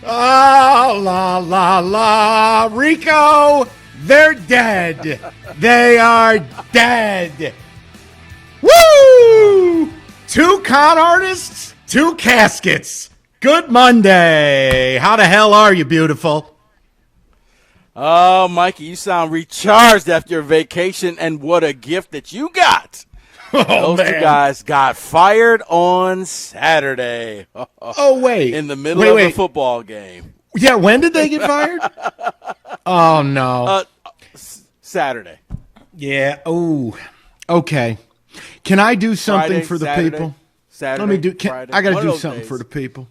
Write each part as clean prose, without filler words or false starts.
Oh, la, la, la. Rico, they're dead. They are dead. Woo! 2 con artists, 2 caskets. Good Monday. How the hell are you, beautiful? Oh, Mikey, you sound recharged after your vacation, and what a gift that you got. Those two guys got fired on Saturday. Oh, wait. In the middle of a football game. Yeah, when did they get fired? Oh, no. Saturday. Yeah. Oh, okay. Can I do something Friday, for the Saturday, people? Saturday, Let me do. I got to do something days. for the people.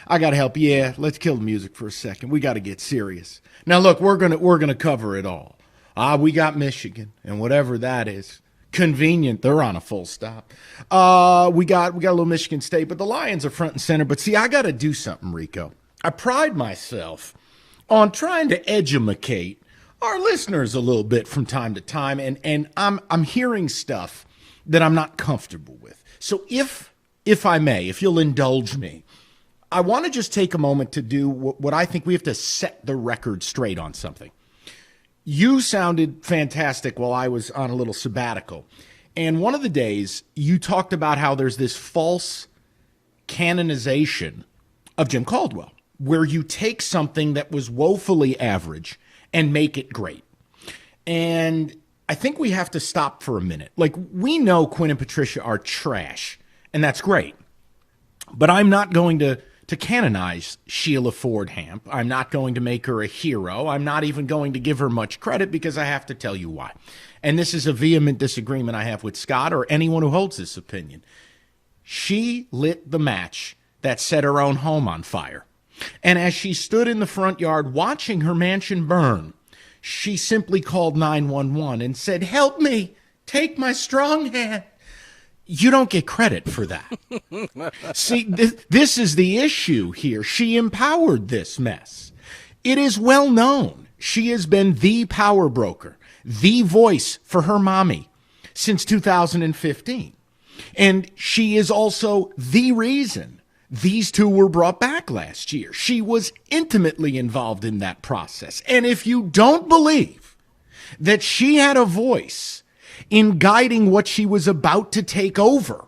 I got to help. Yeah, let's kill the music for a second. We got to get serious. Now, look, we're gonna cover it all. We got Michigan and whatever that is. Convenient, they're on a full stop. We got a little Michigan State, but the Lions are front and center. But see, I got to do something, Rico. I pride myself on trying to educate our listeners a little bit from time to time, and I'm hearing stuff that I'm not comfortable with. So if I may, if you'll indulge me, I want to just take a moment to do what I think we have to set the record straight on something. You sounded fantastic while I was on a little sabbatical. And one of the days, you talked about how there's this false canonization of Jim Caldwell, where you take something that was woefully average and make it great. And I think we have to stop for a minute. Like, we know Quinn and Patricia are trash, and that's great. But I'm not going to canonize Sheila Ford Hamp. I'm not going to make her a hero. I'm not even going to give her much credit because I have to tell you why. And this is a vehement disagreement I have with Scott or anyone who holds this opinion. She lit the match that set her own home on fire. And as she stood in the front yard watching her mansion burn, she simply called 911 and said, "Help me, take my strong hand." You don't get credit for that. See, this is the issue here. She empowered this mess. It is well known she has been the power broker, the voice for her mommy since 2015. And she is also the reason these two were brought back last year. She was intimately involved in that process. And if you don't believe that she had a voice in guiding what she was about to take over,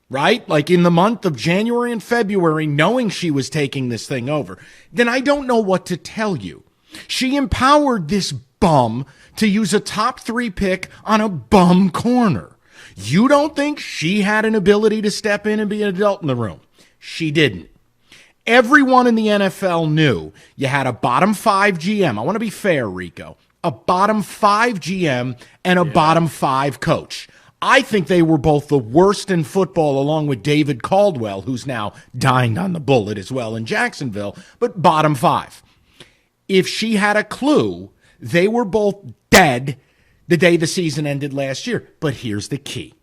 right? Like in the month of January and February, knowing she was taking this thing over, then I don't know what to tell you. She empowered this bum to use a top 3 pick on a bum corner. You don't think she had an ability to step in and be an adult in the room? She didn't. Everyone in the NFL knew you had a bottom 5 GM. I want to be fair, Rico. A bottom 5 GM and a bottom 5 coach. I think they were both the worst in football, along with David Caldwell, who's now dying on the bullet as well in Jacksonville, but bottom 5. If she had a clue, they were both dead the day the season ended last year. But here's the key.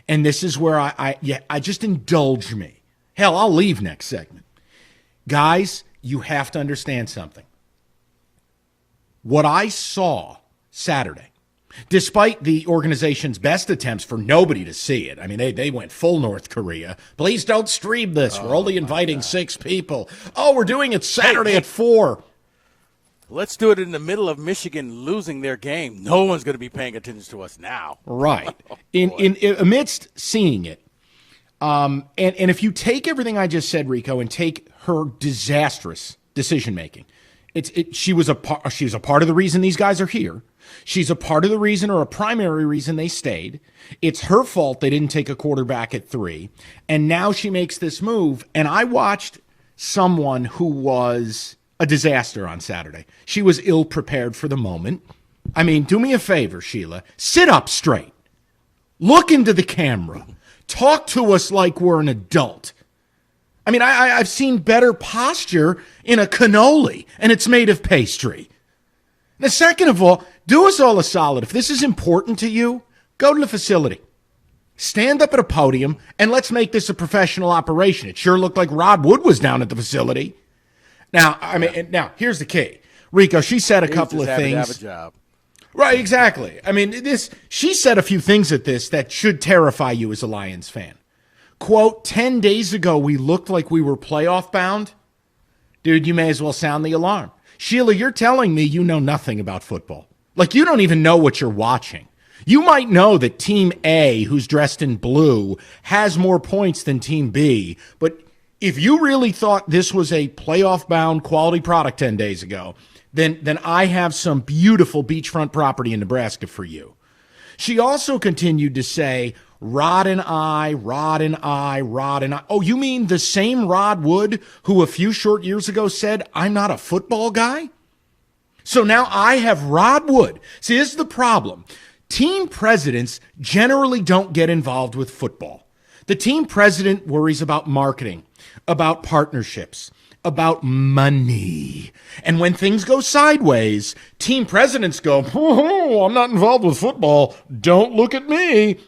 And this is where I just indulge me. Hell, I'll leave next segment. Guys, you have to understand something. What I saw Saturday, despite the organization's best attempts for nobody to see it, I mean, they went full North Korea. Please don't stream this. We're only inviting 6 people. Oh, we're doing it Saturday at 4. Let's do it in the middle of Michigan losing their game. No one's going to be paying attention to us now. Right. In amidst seeing it, and if you take everything I just said, Rico, and take her disastrous decision-making, she was a part of the reason these guys are here. She's a part of the reason, or a primary reason, they stayed. It's her fault they didn't take a quarterback at 3. And now she makes this move. And I watched someone who was a disaster on Saturday. She was ill-prepared for the moment. I mean, do me a favor, Sheila. Sit up straight. Look into the camera. Talk to us like we're an adult. I mean, I've seen better posture in a cannoli, and it's made of pastry. Now, second of all, do us all a solid. If this is important to you, go to the facility. Stand up at a podium, and let's make this a professional operation. It sure looked like Rod Wood was down at the facility. Now, now here's the key. Rico, she said a couple of things. Have a job. Right, exactly. I mean, she said a few things at this that should terrify you as a Lions fan. Quote, 10 days ago, we looked like we were playoff bound. dude, you may as well sound the alarm. Sheila, you're telling me you know nothing about football. Like, you don't even know what you're watching. You might know that Team A, who's dressed in blue, has more points than Team B, but if you really thought this was a playoff-bound quality product 10 days ago, then I have some beautiful beachfront property in Nebraska for you. She also continued to say, Rod and I. Oh, you mean the same Rod Wood who a few short years ago said, I'm not a football guy? So now I have Rod Wood. See, this is the problem. Team presidents generally don't get involved with football. The team president worries about marketing, about partnerships, about money. And when things go sideways, team presidents go, oh, I'm not involved with football. Don't look at me.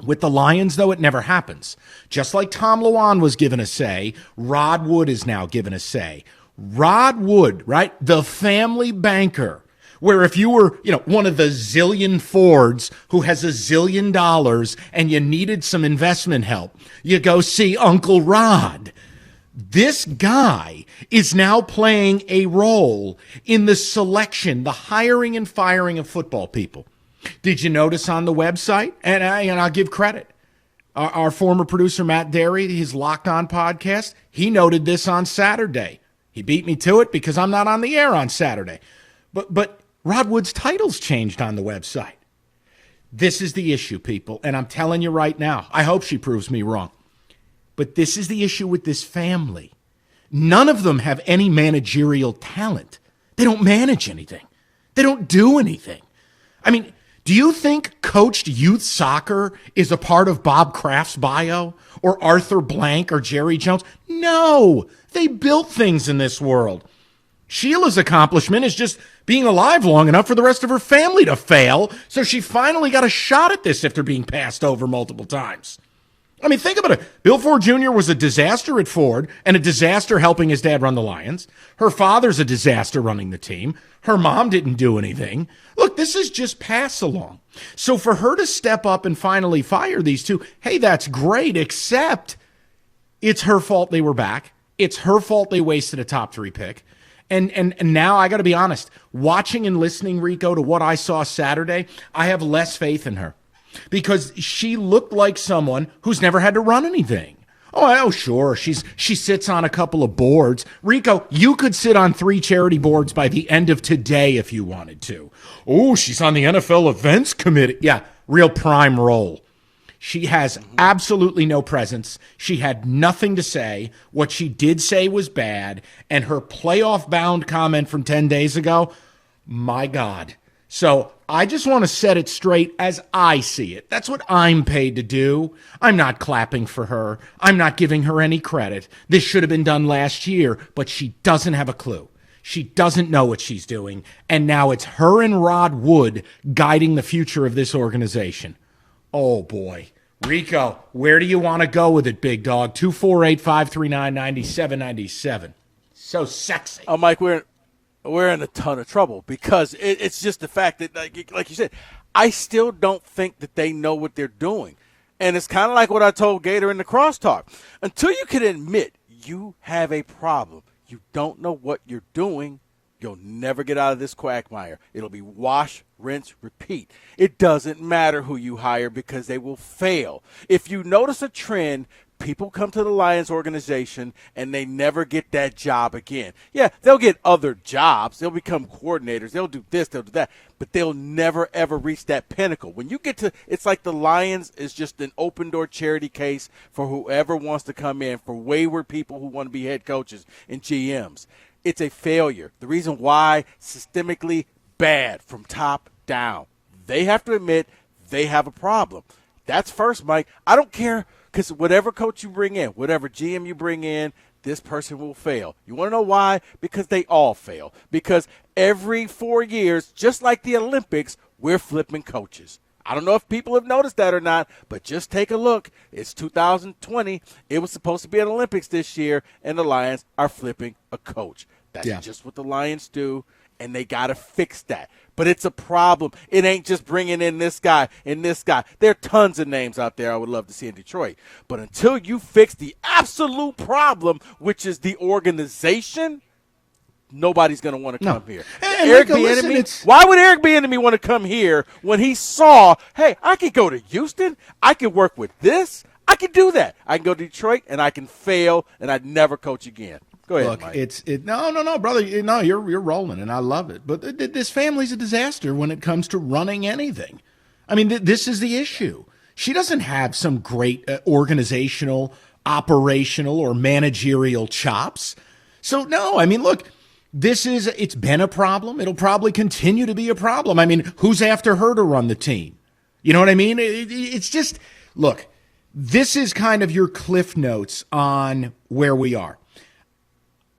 With the Lions, though, it never happens. Just like Tom Luan was given a say, Rod Wood is now given a say. Rod Wood, right? The family banker, where if you were, one of the zillion Fords who has $1 zillion and you needed some investment help, you go see Uncle Rod. This guy is now playing a role in the selection, the hiring and firing of football people. Did you notice on the website? And I'll give credit. Our former producer, Matt Derry, his Locked On podcast, he noted this on Saturday. He beat me to it because I'm not on the air on Saturday. But Rod Wood's title's changed on the website. This is the issue, people. And I'm telling you right now, I hope she proves me wrong. But this is the issue with this family. None of them have any managerial talent. They don't manage anything. They don't do anything. I mean, do you think coached youth soccer is a part of Bob Kraft's bio or Arthur Blank or Jerry Jones? No, they built things in this world. Sheila's accomplishment is just being alive long enough for the rest of her family to fail, so she finally got a shot at this after being passed over multiple times. I mean, think about it. Bill Ford Jr. was a disaster at Ford and a disaster helping his dad run the Lions. Her father's a disaster running the team. Her mom didn't do anything. Look, this is just pass along. So for her to step up and finally fire these two, hey, that's great, except it's her fault they were back. It's her fault they wasted a top 3 pick. And now I got to be honest, watching and listening, Rico, to what I saw Saturday, I have less faith in her. Because she looked like someone who's never had to run anything. Oh, sure, she sits on a couple of boards. Rico, you could sit on 3 charity boards by the end of today if you wanted to. Oh, she's on the NFL events committee. Yeah, real prime role. She has absolutely no presence. She had nothing to say. What she did say was bad. And her playoff-bound comment from 10 days ago, my God. So I just want to set it straight as I see it. That's what I'm paid to do. I'm not clapping for her. I'm not giving her any credit. This should have been done last year, but she doesn't have a clue. She doesn't know what she's doing. And now it's her and Rod Wood guiding the future of this organization. Oh, boy. Rico, where do you want to go with it, big dog? 248-539-9797. So sexy. Oh, Mike, we're in a ton of trouble because it's just the fact that, like you said, I still don't think that they know what they're doing. And it's kind of like what I told Gator in the crosstalk. Until you can admit you have a problem, you don't know what you're doing, you'll never get out of this quagmire. It'll be wash, rinse, repeat. It doesn't matter who you hire because they will fail. If you notice a trend, people come to the Lions organization and they never get that job again. Yeah, they'll get other jobs. They'll become coordinators. They'll do this, they'll do that. But they'll never, ever reach that pinnacle. When you get to, it's like the Lions is just an open-door charity case for whoever wants to come in, for wayward people who want to be head coaches and GMs. It's a failure. The reason why, systemically bad from top down. They have to admit they have a problem. That's first, Mike. I don't care. Because whatever coach you bring in, whatever GM you bring in, this person will fail. You want to know why? Because they all fail. Because every 4 years, just like the Olympics, we're flipping coaches. I don't know if people have noticed that or not, but just take a look. It's 2020. It was supposed to be an Olympics this year, and the Lions are flipping a coach. That's just what the Lions do. and they got to fix that. But it's a problem. It ain't just bringing in this guy and this guy. There are tons of names out there I would love to see in Detroit. But until you fix the absolute problem, which is the organization, nobody's going to want to come here. And Eric Rico, Bieniemy, why would Eric Bieniemy want to come here when he saw, hey, I could go to Houston, I could work with this, I could do that. I can go to Detroit and I can fail and I'd never coach again. Go ahead, Look, Mike. No, brother. No, you're rolling, and I love it. But this family's a disaster when it comes to running anything. I mean, this is the issue. She doesn't have some great organizational, operational, or managerial chops. So, no, I mean, look, it's been a problem. It'll probably continue to be a problem. I mean, who's after her to run the team? You know what I mean? It's just, look, this is kind of your cliff notes on where we are.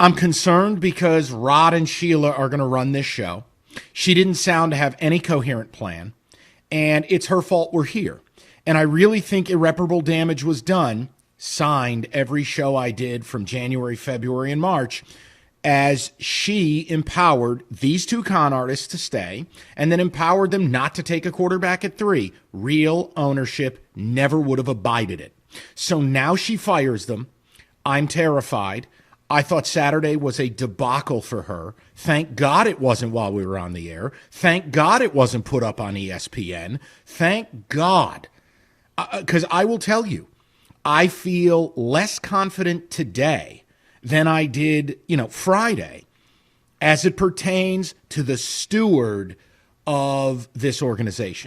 I'm concerned because Rod and Sheila are going to run this show. She didn't sound to have any coherent plan, and it's her fault we're here. And I really think irreparable damage was done, signed every show I did from January, February, and March, as she empowered these two con artists to stay and then empowered them not to take a quarterback at 3. Real ownership never would have abided it. So now she fires them. I'm terrified. I thought Saturday was a debacle for her. Thank God it wasn't while we were on the air. Thank God it wasn't put up on ESPN. Thank God. Because I will tell you, I feel less confident today than I did, Friday, as it pertains to the steward of this organization.